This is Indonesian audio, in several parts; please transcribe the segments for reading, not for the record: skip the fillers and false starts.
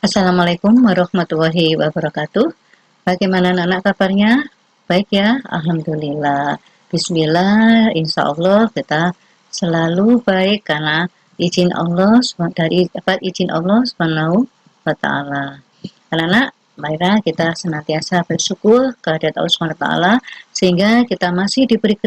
Assalamualaikum warahmatullahi wabarakatuh. Bagaimana anak-anak kabarnya? Baik ya, Alhamdulillah. Bismillah, insya Allah kita selalu baik karena izin Allah dari dapat izin Allah Subhanahu wa Ta'ala. Anak-anak, marilah kita senantiasa bersyukur kehadirat Allah Subhanahu wa Ta'ala sehingga kita masih diberi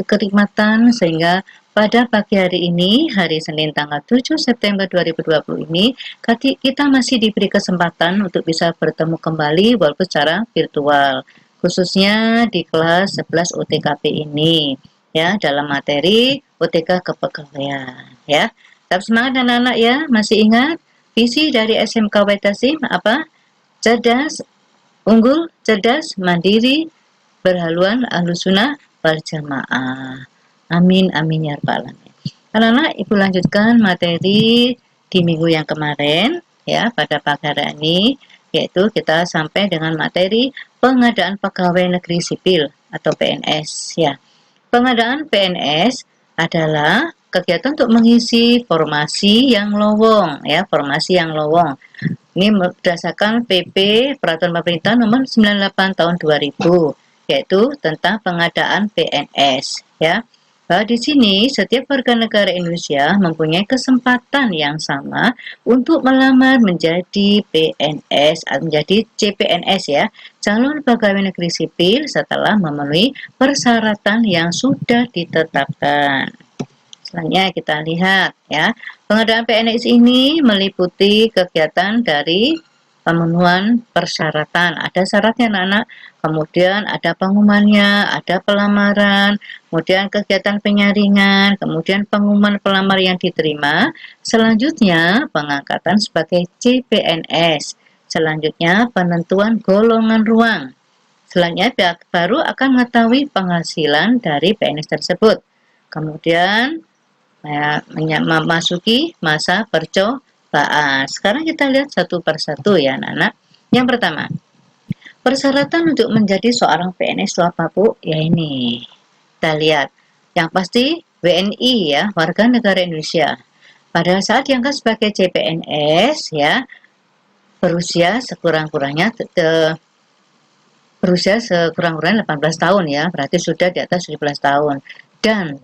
kenikmatan sehingga pada pagi hari ini, hari Senin tanggal 7 September 2020 ini, kita masih diberi kesempatan untuk bisa bertemu kembali walaupun secara virtual, khususnya di kelas 11 UTKP ini, ya, dalam materi UTK kepegawaian, ya. Tetap semangat anak-anak ya, masih ingat visi dari SMK Wetasim apa? Cerdas, unggul, cerdas, mandiri, berhaluan ahlussunnah wal jamaah. Amin amin ya rabbal alamin. Anak-anak, Ibu lanjutkan materi di minggu yang kemarin ya, pada pagi hari ini, yaitu kita sampai dengan materi pengadaan pegawai negeri sipil atau PNS ya. Pengadaan PNS adalah kegiatan untuk mengisi formasi yang lowong ya, formasi yang lowong. Ini berdasarkan PP Peraturan Pemerintah Nomor 98 Tahun 2000, yaitu tentang pengadaan PNS ya. Bahwa di sini setiap warga negara Indonesia mempunyai kesempatan yang sama untuk melamar menjadi PNS atau menjadi CPNS ya, calon pegawai negeri sipil setelah memenuhi persyaratan yang sudah ditetapkan. Selanjutnya kita lihat ya, pengadaan PNS ini meliputi kegiatan dari pemenuhan persyaratan. Ada syaratnya anak-anak, kemudian ada pengumumannya, ada pelamaran, kemudian kegiatan penyaringan, kemudian pengumuman pelamar yang diterima, selanjutnya pengangkatan sebagai CPNS, selanjutnya penentuan golongan ruang. Selanjutnya pihak baru akan mengetahui penghasilan dari PNS tersebut. Kemudian memasuki masa percobaan. Sekarang kita lihat satu persatu ya anak-anak. Yang pertama, persyaratan untuk menjadi seorang PNS itu apa Bu? Ya ini, kita lihat. Yang pasti WNI ya, warga negara Indonesia. Pada saat diangkat sebagai CPNS ya, berusia sekurang-kurangnya 18 tahun ya, berarti sudah di atas 17 tahun. Dan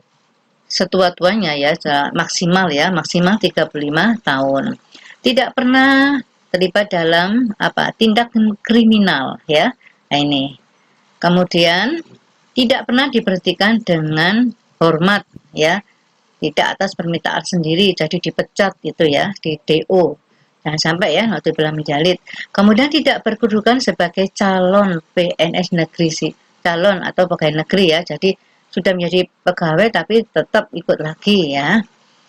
setua-tuanya ya, maksimal 35 tahun. Tidak pernah terlibat dalam tindak kriminal ya. Nah ini. Kemudian tidak pernah diberhentikan dengan hormat ya. Tidak atas permintaan sendiri jadi dipecat gitu ya, di DO. Jangan sampai ya naudzubillah menjalit. Kemudian tidak berkedudukan sebagai calon PNS negeri calon atau pegawai negeri ya. Jadi sudah menjadi pegawai tapi tetap ikut lagi ya.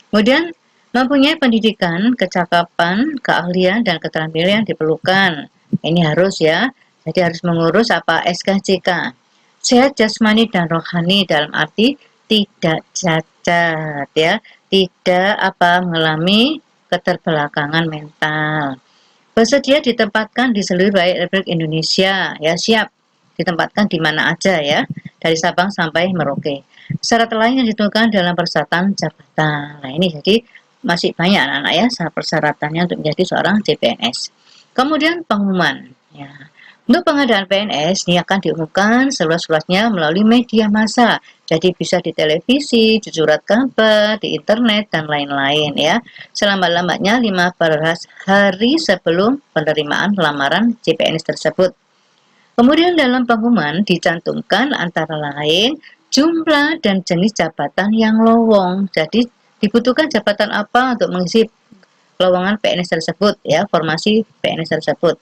Kemudian mempunyai pendidikan, kecakapan, keahlian dan keterampilan yang diperlukan. Ini harus ya. Jadi harus mengurus SKCK. Sehat jasmani dan rohani dalam arti tidak cacat ya, tidak mengalami keterbelakangan mental. Bersedia ditempatkan di seluruh wilayah Republik Indonesia ya, siap ditempatkan di mana aja ya, dari Sabang sampai Merauke. Syarat lain yang ditentukan dalam persyaratan jabatan. Nah ini jadi masih banyak anak-anak ya persyaratannya untuk menjadi seorang CPNS. Kemudian pengumuman ya. Untuk pengadaan PNS ini akan diumumkan seluas-luasnya melalui media massa. Jadi bisa di televisi, di surat kabar, di internet dan lain-lain ya. Selama-lamanya 15 hari sebelum penerimaan lamaran CPNS tersebut. Kemudian dalam pengumuman dicantumkan antara lain jumlah dan jenis jabatan yang lowong. Jadi dibutuhkan jabatan apa untuk mengisi lowongan PNS tersebut ya, formasi PNS tersebut.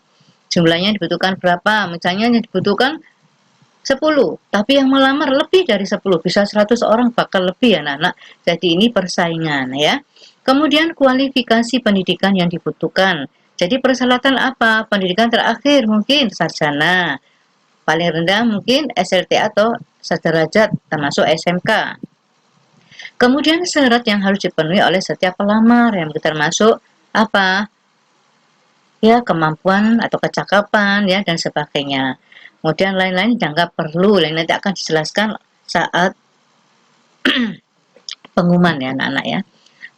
Jumlahnya dibutuhkan berapa? Misalnya yang dibutuhkan 10, tapi yang melamar lebih dari 10, bisa 100 orang bahkan lebih ya anak-anak. Jadi ini persaingan ya. Kemudian kualifikasi pendidikan yang dibutuhkan. Jadi persyaratan apa? Pendidikan terakhir mungkin sarjana. Paling rendah mungkin SLT atau sederajat termasuk SMK. Kemudian syarat yang harus dipenuhi oleh setiap pelamar yang termasuk ya kemampuan atau kecakapan ya dan sebagainya. Kemudian lain-lain dianggap perlu, nanti akan dijelaskan saat pengumuman ya anak-anak ya.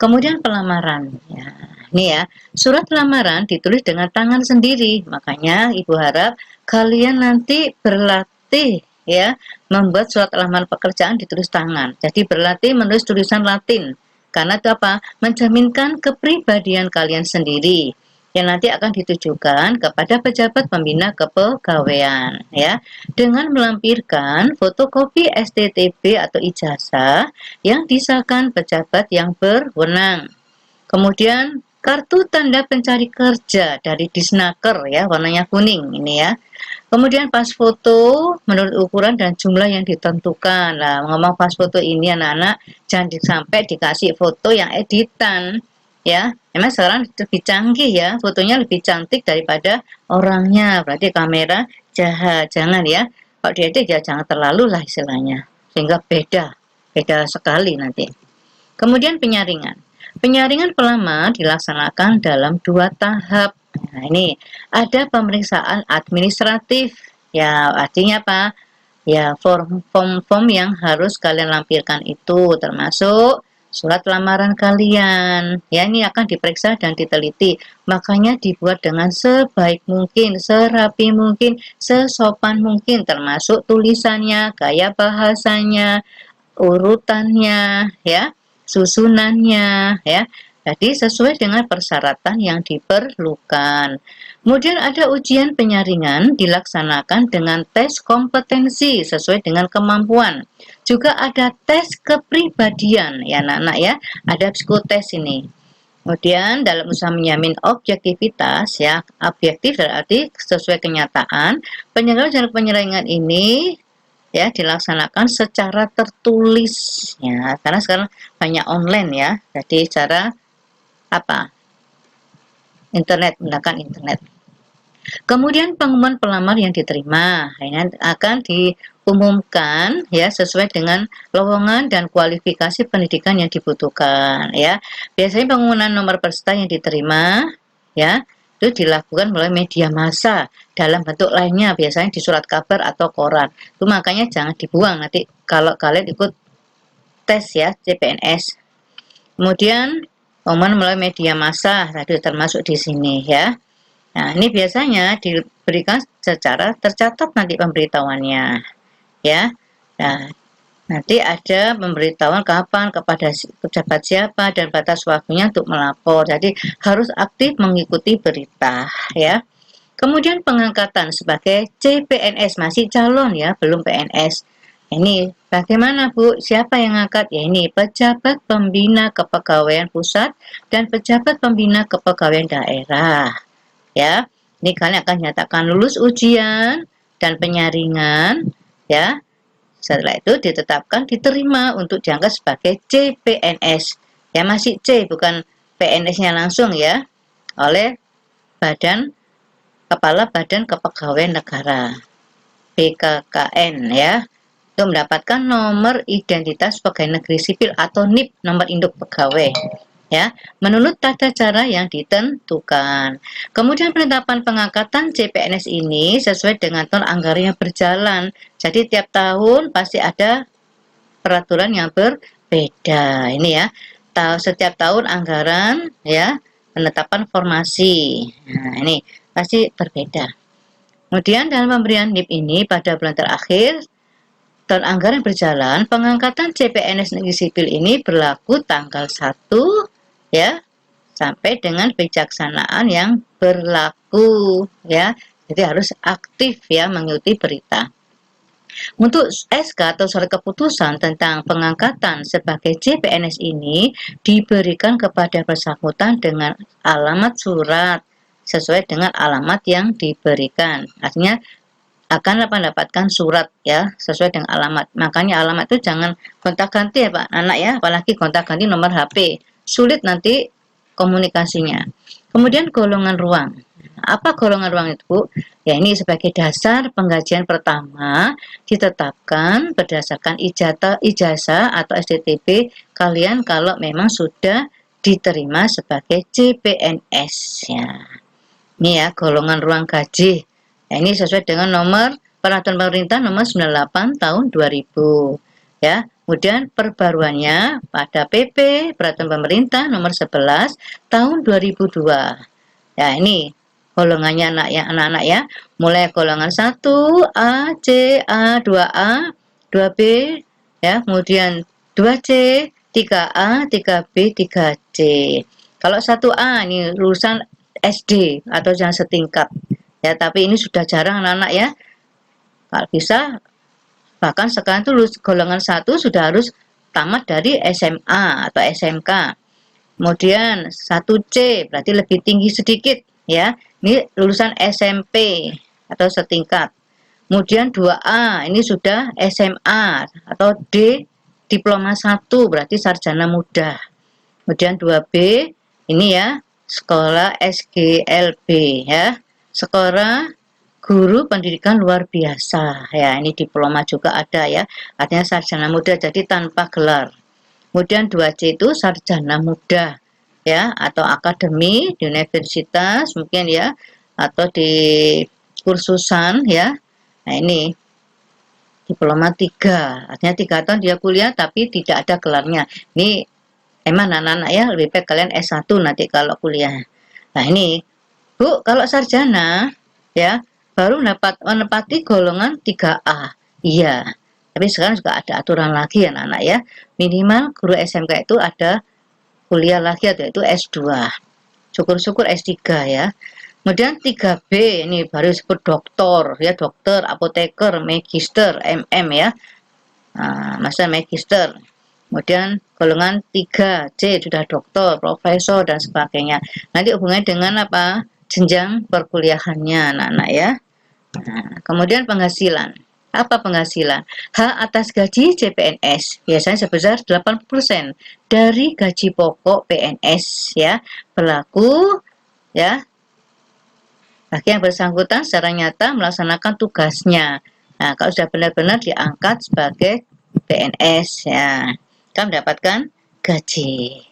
Kemudian pelamaran ya. Ini ya, surat lamaran ditulis dengan tangan sendiri. Makanya Ibu harap kalian nanti berlatih ya, membuat surat lamaran pekerjaan ditulis tangan. Jadi berlatih menulis tulisan Latin. Karena itu apa? Mencerminkan kepribadian kalian sendiri yang nanti akan ditujukan kepada pejabat pembina kepegawaian ya, dengan melampirkan fotokopi STTB atau ijazah yang disahkan pejabat yang berwenang. Kemudian kartu tanda pencari kerja dari Disnaker ya, warnanya kuning ini ya. Kemudian pas foto menurut ukuran dan jumlah yang ditentukan. Nah, ngomong pas foto ini anak-anak jangan sampai dikasih foto yang editan ya. Memang sekarang lebih canggih ya, fotonya lebih cantik daripada orangnya. Berarti kamera jahat, jangan ya. Kalau diedit ya jangan terlalu lah istilahnya. Sehingga beda sekali nanti. Kemudian penyaringan. Penyaringan pelamar dilaksanakan dalam 2 tahap. Nah, ini ada pemeriksaan administratif. Ya, artinya apa? Ya, form yang harus kalian lampirkan itu termasuk surat lamaran kalian. Ya, ini akan diperiksa dan diteliti. Makanya dibuat dengan sebaik mungkin, serapi mungkin, sesopan mungkin, termasuk tulisannya, gaya bahasanya, urutannya, ya, susunannya, ya. Jadi sesuai dengan persyaratan yang diperlukan. Kemudian ada ujian penyaringan dilaksanakan dengan tes kompetensi sesuai dengan kemampuan. Juga ada tes kepribadian, ya anak-anak ya. Ada psikotes ini. Kemudian dalam usaha menjamin objektivitas ya, objektif berarti sesuai kenyataan. Penyaringan ini ya dilaksanakan secara tertulis ya, karena sekarang banyak online ya, jadi cara apa, internet, menggunakan internet. Kemudian pengumuman pelamar yang diterima ini akan diumumkan ya sesuai dengan lowongan dan kualifikasi pendidikan yang dibutuhkan ya. Biasanya pengumuman nomor peserta yang diterima ya itu dilakukan melalui media massa dalam bentuk lainnya, biasanya di surat kabar atau koran. Itu makanya jangan dibuang nanti kalau kalian ikut tes ya CPNS. Kemudian pengumuman melalui media massa tadi termasuk di sini ya. Nah, ini biasanya diberikan secara tercatat nanti pemberitahuannya ya. Nah, nanti ada pemberitahuan kapan, kepada pejabat siapa, dan batas waktunya untuk melapor. Jadi harus aktif mengikuti berita ya. Kemudian pengangkatan sebagai CPNS, masih calon ya, belum PNS. Ini bagaimana Bu? Siapa yang angkat? Ya ini pejabat pembina kepegawaian pusat dan pejabat pembina kepegawaian daerah. Ya, ini kalian akan nyatakan lulus ujian dan penyaringan ya. Setelah itu ditetapkan diterima untuk diangkat sebagai CPNS. Ya masih C, bukan PNS-nya langsung ya, oleh Kepala Badan Kepegawaian Negara BKKN ya. Itu mendapatkan nomor identitas pegawai negeri sipil atau NIP, nomor induk pegawai ya, menurut tata cara yang ditentukan. Kemudian penetapan pengangkatan CPNS ini sesuai dengan tahun anggaran yang berjalan. Jadi tiap tahun pasti ada peraturan yang berbeda. Ini ya, setiap tahun anggaran ya, penetapan formasi. Nah, ini pasti berbeda. Kemudian dalam pemberian NIP ini pada bulan terakhir tahun anggaran berjalan, pengangkatan CPNS negeri sipil ini berlaku tanggal 1 ya sampai dengan pejaksanaan yang berlaku ya. Jadi harus aktif ya mengikuti berita. Untuk SK atau surat keputusan tentang pengangkatan sebagai CPNS ini diberikan kepada bersangkutan dengan alamat surat sesuai dengan alamat yang diberikan. Artinya akan mendapatkan surat ya sesuai dengan alamat. Makanya alamat itu jangan gonta-ganti ya Pak anak ya, apalagi gonta-ganti nomor HP. Sulit nanti komunikasinya. Kemudian golongan ruang. Apa golongan ruang itu, Bu? Ya ini sebagai dasar penggajian pertama ditetapkan berdasarkan ijazah atau STTB kalian kalau memang sudah diterima sebagai CPNS ya. Ini ya golongan ruang gaji. Ya, ini sesuai dengan nomor peraturan pemerintah nomor 98 tahun 2000 ya. Kemudian perbaruannya pada PP Peraturan Pemerintah Nomor 11 Tahun 2002. Ya, ini golongannya anak-anak ya. Mulai golongan 1 A, C, A, 2A, 2B ya, kemudian 2C, 3A, 3B, 3C. Kalau 1A ini lulusan SD atau yang setingkat. Ya, tapi ini sudah jarang anak-anak ya. Kalau bisa bahkan sekarang tuh lulus golongan 1 sudah harus tamat dari SMA atau SMK. Kemudian 1C berarti lebih tinggi sedikit ya. Ini lulusan SMP atau setingkat. Kemudian 2A ini sudah SMA atau D diploma 1 berarti sarjana muda. Kemudian 2B ini ya sekolah SGLB ya. Sekolah guru pendidikan luar biasa ya, ini diploma juga ada ya. Artinya sarjana muda jadi tanpa gelar. Kemudian 2C itu sarjana muda ya, atau akademi di universitas mungkin ya, atau di kursusan ya. Nah, ini diploma 3. Artinya 3 tahun dia kuliah tapi tidak ada gelarnya. Ini emang anak-anak ya, lebih baik kalian S1 nanti kalau kuliah. Nah, ini Bu, kalau sarjana ya baru menempati golongan 3A. Iya. Tapi sekarang juga ada aturan lagi ya anak-anak ya. Minimal guru SMK itu ada kuliah lagi yaitu S2. Syukur-syukur S3 ya. Kemudian 3B ini baru disebut doktor ya, dokter, apoteker, magister, MM ya. Nah, masa magister. Kemudian golongan 3C sudah dokter, profesor dan sebagainya. Nanti hubungannya dengan apa? Jenjang perkuliahannya anak-anak ya. Nah, kemudian penghasilan. Apa penghasilan? Hak atas gaji CPNS biasanya sebesar 80% dari gaji pokok PNS ya. Berlaku ya bagi yang bersangkutan secara nyata melaksanakan tugasnya. Nah, kalau sudah benar-benar diangkat sebagai PNS ya, kan mendapatkan gaji.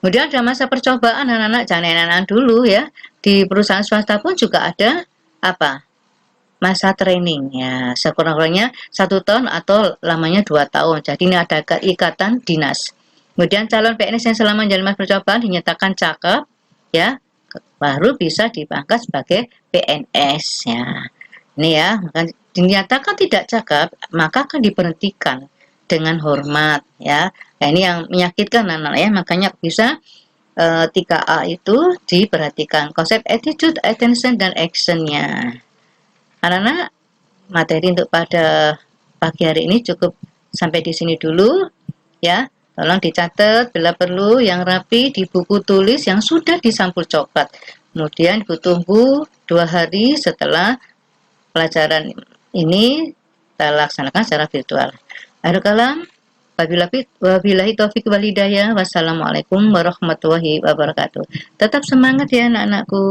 Kemudian ada masa percobaan anak-anak, jangan enak-enakan dulu ya. Di perusahaan swasta pun juga ada apa? Masa training ya, sekurang-kurangnya 1 tahun atau lamanya 2 tahun. Jadi ini ada ikatan dinas. Kemudian calon PNS yang selama menjalani masa percobaan dinyatakan cakep ya, baru bisa dipangkat sebagai PNS ya. Ini ya, dinyatakan tidak cakep maka akan diberhentikan dengan hormat ya. Nah, ini yang menyakitkan anak ya, makanya bisa 3A itu diperhatikan konsep attitude, attention, dan actionnya. Anak-anak, materi untuk pada pagi hari ini cukup sampai di sini dulu ya. Tolong dicatat bila perlu yang rapi di buku tulis yang sudah disampul coklat. Kemudian tunggu 2 hari setelah pelajaran ini kita laksanakan secara virtual. Akhirul kalam, wabillahi taufik wal hidayah. Wassalamualaikum warahmatullahi wabarakatuh. Tetap semangat ya anak-anakku.